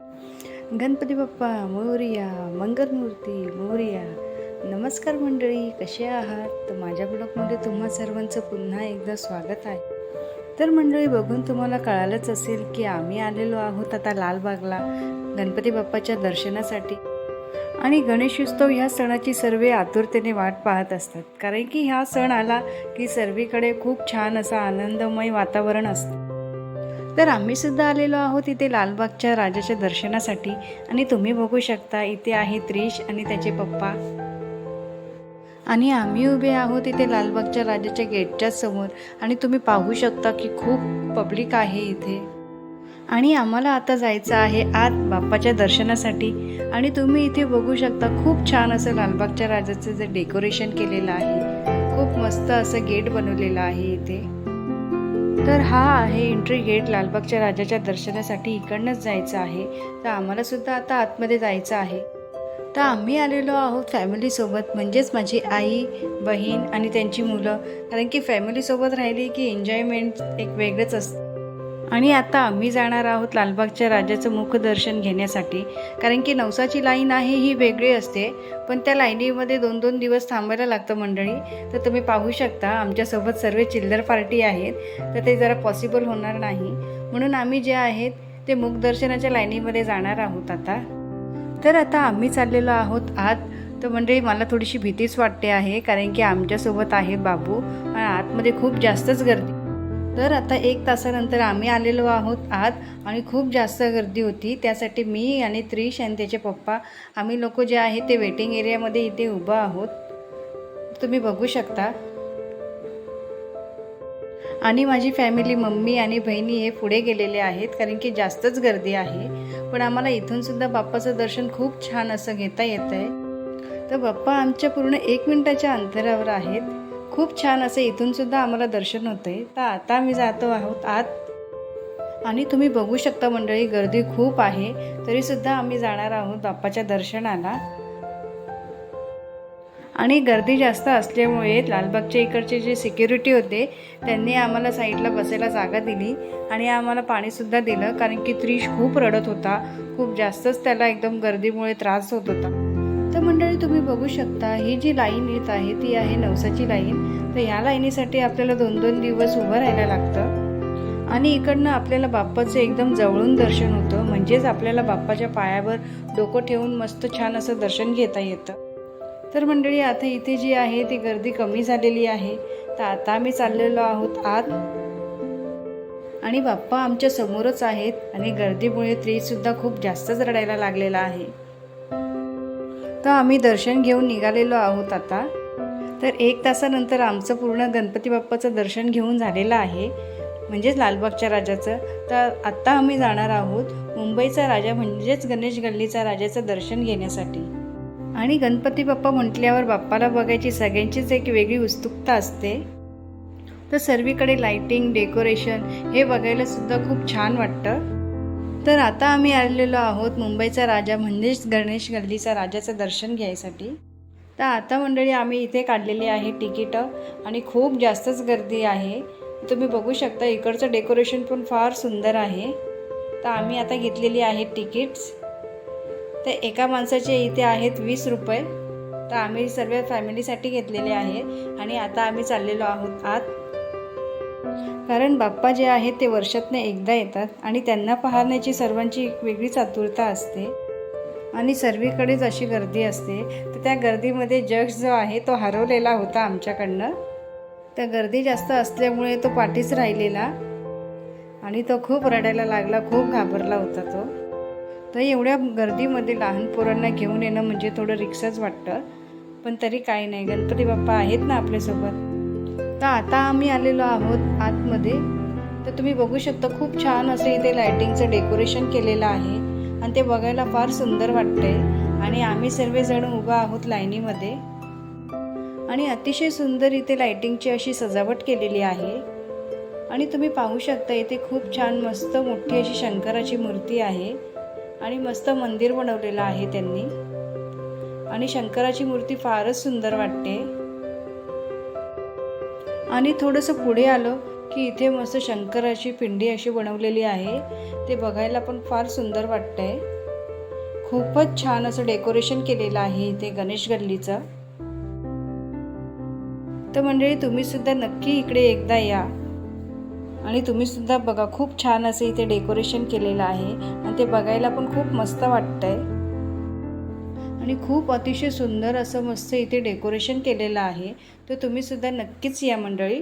गणपती बाप्पा मोरया, मंगलमूर्ती मोरया. नमस्कार मंडळी, कसे आहात? तर माझ्या ब्लॉगमध्ये तुम्हा सर्वांचं पुन्हा एकदा स्वागत आहे. तर मंडळी, बघून तुम्हाला कळालंच असेल की आम्ही आलेलो आहोत आता लालबागला गणपती बाप्पाच्या दर्शनासाठी. आणि गणेशोत्सव ह्या सणाची सर्व आतुरतेने वाट पाहत असतात, कारण की हा सण आला की सर्वीकडे खूप छान असं आनंदमय वातावरण असतं. तर आम्ही सुद्धा आलेलो आहोत इथे लालबागच्या राजाच्या दर्शनासाठी. आणि तुम्ही बघू शकता इथे आहे त्रिश आणि त्याचे पप्पा. आणि आम्ही उभे आहोत इथे लालबागच्या राजाच्या गेटच्या समोर. आणि तुम्ही पाहू शकता की खूप पब्लिक आहे इथे. आणि आम्हाला आता जायचं आहे आत बाप्पाच्या दर्शनासाठी. आणि तुम्ही इथे बघू शकता खूप छान असं लालबागच्या राजाचं जे डेकोरेशन केलेलं आहे, खूप मस्त असं गेट बनवलेलं आहे इथे. तर हा आहे एंट्री गेट लालबागच्या राजाच्या दर्शनासाठी. इकडनंच जायचं आहे. तर आम्हाला सुद्धा आता आतमध्ये जायचं आहे. तर आम्ही आलेलो आहोत फॅमिलीसोबत, म्हणजेच माझी आई, बहीण आणि त्यांची मुलं. कारण की फॅमिलीसोबत राहिली की एन्जॉयमेंट एक वेगळंच असतं. आणि आता आम्ही जाणार आहोत लालबागच्या राजाचं मुखदर्शन घेण्यासाठी. कारण की नवसाची लाईन आहे ही वेगळी असते, पण त्या लाईनीमध्ये 2-2 दिवस थांबायला लागतं मंडळी. तर तुम्ही पाहू शकता आमच्यासोबत सर्व चिल्लर पार्टी आहेत, तर ते जरा पॉसिबल होणार नाही. म्हणून आम्ही जे आहेत ते मुखदर्शनाच्या लाईनीमध्ये जाणार आहोत आता. तर आता आम्ही चाललेलो आहोत आत. तर मंडळी, मला थोडीशी भीतीच वाटते आहे, कारण की आमच्यासोबत आहे बाबू आणि आतमध्ये खूप जास्तच गर्दी. तर आता 1 तासानंतर आम्ही आलेलो आहोत आत. आणि खूप जास्त गर्दी होती, त्यासाठी मी आणि त्रिश आणि त्याचे पप्पा आम्ही लोक जे आहे ते वेटिंग एरियामध्ये इथे उभं आहोत, तुम्ही बघू शकता. आणि माझी फॅमिली, मम्मी आणि बहिणी हे पुढे गेलेले आहेत, कारण की जास्तच गर्दी आहे. पण आम्हाला इथून सुद्धा बाप्पाचं दर्शन खूप छान असं घेता येत आहे. तर बाप्पा आमच्या पूर्ण 1 मिनिटाच्या अंतरावर आहेत. खूप छान असं इथून सुद्धा आम्हाला दर्शन होतं आहे. तर आता आम्ही जातो आहोत आत. आणि तुम्ही बघू शकता मंडळी, गर्दी खूप आहे, तरीसुद्धा आम्ही जाणार आहोत बाप्पाच्या दर्शनाला. आणि गर्दी जास्त असल्यामुळे लालबागच्या इकडचे जे सिक्युरिटी होते त्यांनी आम्हाला साईडला बसायला जागा दिली. आणि आम्हाला पाणीसुद्धा दिलं, कारण की त्रिश खूप रडत होता. खूप जास्तच त्याला एकदम गर्दीमुळे त्रास होत होता. तर मंडळी, तुम्ही बघू शकता ही जी लाईन येत आहे ती आहे नवसाची लाईन. तर ह्या लाईनीसाठी आपल्याला 2-2 दिवस उभं राहायला लागतं. आणि इकडनं आपल्याला बाप्पाचं एकदम जवळून दर्शन होतं, म्हणजेच आपल्याला बाप्पाच्या पायावर डोकं ठेवून मस्त छान असं दर्शन घेता येतं. तर मंडळी, आता इथे जी आहे ती गर्दी कमी झालेली आहे. तर आता आम्ही चाललेलो आहोत आत. आणि बाप्पा आमच्या समोरच आहेत आणि गर्दीमुळे त्रिशसुद्धा खूप जास्तच रडायला लागलेला आहे. तर आम्ही दर्शन घेऊन निघालेलो आहोत आता. तर 1 तासानंतर आमचं पूर्ण गणपती बाप्पाचं दर्शन घेऊन झालेलं आहे, म्हणजेच लालबागच्या राजाचं. तर आत्ता आम्ही जाणार आहोत मुंबईचा राजा, म्हणजेच गणेश गल्लीचा राजाचं दर्शन घेण्यासाठी. आणि गणपती बाप्पा म्हटल्यावर बाप्पाला बघायची सगळ्यांचीच एक वेगळी उत्सुकता असते. तर सर्वीकडे लाईटिंग, डेकोरेशन हे बघायला सुद्धा खूप छान वाटतं. तर आता आम्ही आलेलो आहोत मुंबईचा राजा, म्हणजेच गणेश गल्लीचा राजाचं दर्शन घ्यायसाठी. तर आता मंडळी, आम्ही इथे काढलेली आहे तिकीटं आणि खूप जास्तच गर्दी आहे. तुम्ही बघू शकता इकडचं डेकोरेशन पण फार सुंदर आहे. तर आम्ही आता घेतलेली आहे तिकीट्स. तर एका माणसाचे इथे आहेत 20 रुपये. तर आम्ही सर्व फॅमिलीसाठी घेतलेले आहे. आणि आता आम्ही चाललेलो आहोत आत, कारण बाप्पा जे आहेत ते वर्षातनं एकदा येतात आणि त्यांना पाहण्याची सर्वांची एक वेगळीच आतुरता असते. आणि सर्वीकडेच अशी गर्दी असते. तर त्या गर्दीमध्ये जग्स जो आहे तो हरवलेला होता आमच्याकडनं. तर गर्दी जास्त असल्यामुळे तो पाठीच राहिलेला आणि तो खूप रडायला लागला, खूप घाबरला होता तो. तर एवढ्या गर्दीमध्ये लहान पोरांना घेऊन येणं म्हणजे थोडं रिक्सच वाटतं, पण तरी काही नाही, गणपती बाप्पा आहेत ना आपल्यासोबत. तर आता आम्ही आलेलो आहोत आतमध्ये. तर तुम्ही बघू शकता खूप छान असं इथे लायटिंगचं डेकोरेशन केलेलं आहे आणि ते बघायला फार सुंदर वाटतंय. आणि आम्ही सर्वजण उभा आहोत लाईनीमध्ये. आणि अतिशय सुंदर इथे लायटिंगची अशी सजावट केलेली आहे. आणि तुम्ही पाहू शकता इथे खूप छान मस्त मोठी अशी शंकराची मूर्ती आहे आणि मस्त मंदिर बनवलेलं आहे त्यांनी. आणि शंकराची मूर्ती फारच सुंदर वाटते. आणि थोडंसं पुढे आलो की इथे मस्त शंकराची पिंडी अशी बनवलेली आहे. ते बघायला पण फार सुंदर वाटतंय. खूपच छान असं डेकोरेशन केलेलं आहे इथे गणेश गल्लीचं. तर मंडळी तुम्ही सुद्धा नक्की इकडे एकदा या आणि तुम्ही सुद्धा बघा. खूप छान असं इथे डेकोरेशन केलेलं आहे आणि ते बघायला पण खूप मस्त वाटतंय आणि खूप अतिशय सुंदर असं मस्त इथे डेकोरेशन केलेलं आहे. तर तुम्ही सुद्धा नक्कीच या मंडळी.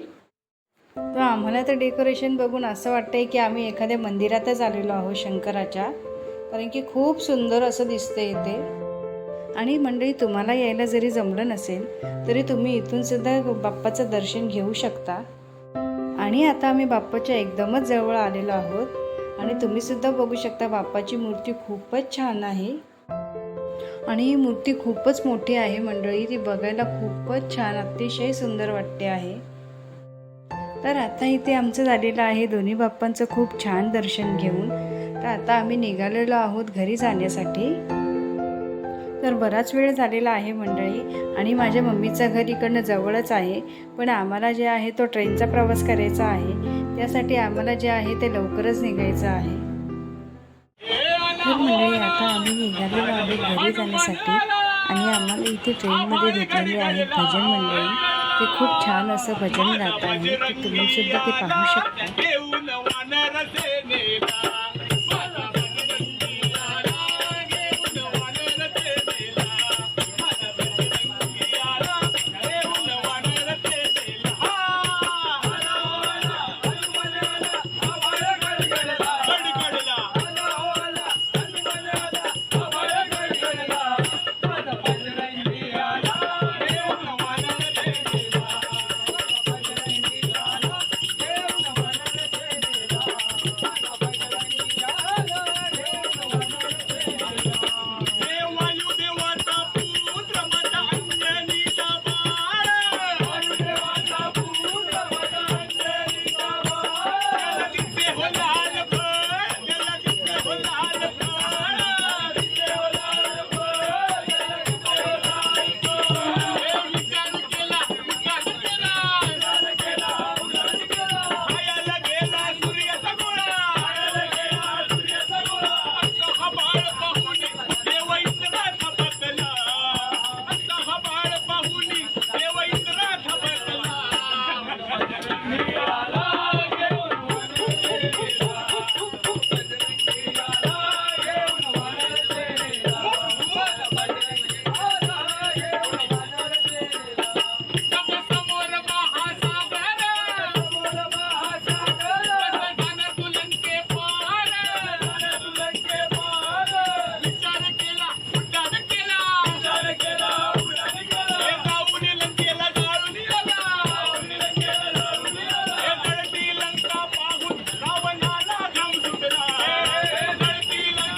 तर आम्हाला तर डेकोरेशन बघून असं वाटतंय की आम्ही एखाद्या मंदिरातच आलेलो आहोत शंकराच्या, कारण की खूप सुंदर असं दिसतंय इथे. आणि मंडळी तुम्हाला यायला जरी जमलं नसेल तरी तुम्ही इथून सुद्धा बाप्पाचं दर्शन घेऊ शकता. आणि आता आम्ही बाप्पाच्या एकदमच जवळ आलेलो आहोत आणि तुम्ही सुद्धा बघू शकता बाप्पाची मूर्ती खूपच छान आहे आणि ही मूर्ती खूपच मोठी आहे मंडळी. ती बघायला खूपच छान अतिशय सुंदर वाटते आहे. तर आता इथे आमचं झालेलं आहे दोन्ही बाप्पांचं खूप छान दर्शन घेऊन. तर आता आम्ही निघालेलो आहोत घरी जाण्यासाठी. तर बराच वेळ झालेला आहे मंडळी आणि माझ्या मम्मीचं घर इकडनं जवळच आहे, पण आम्हाला जे आहे तो ट्रेनचा प्रवास करायचा आहे. त्यासाठी आम्हाला जे आहे ते लवकरच निघायचं आहे. तर मंडळी आता आम्ही निघालेलो आहे घरी जाण्यासाठी आणि आम्हाला इथे ट्रेनमध्ये भेटलेली आहे भजन मंडळी. ते खूप छान असं भजन गात आहे. तर तुम्ही सुद्धा ते पाहू शकता.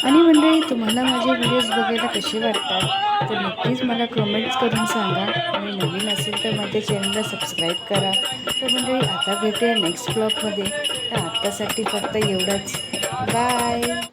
आणि मंडळी तुम्हाला माझे व्हिडिओज बघायला कसे वाटतात तर नक्कीच मला कमेंट्स करून सांगा आणि नवीन असेल तर माझ्या चॅनलला सबस्क्राईब करा. तर मंडळी आता भेटूया नेक्स्ट ब्लॉगमध्ये. तर आत्तासाठी फक्त एवढंच. बाय.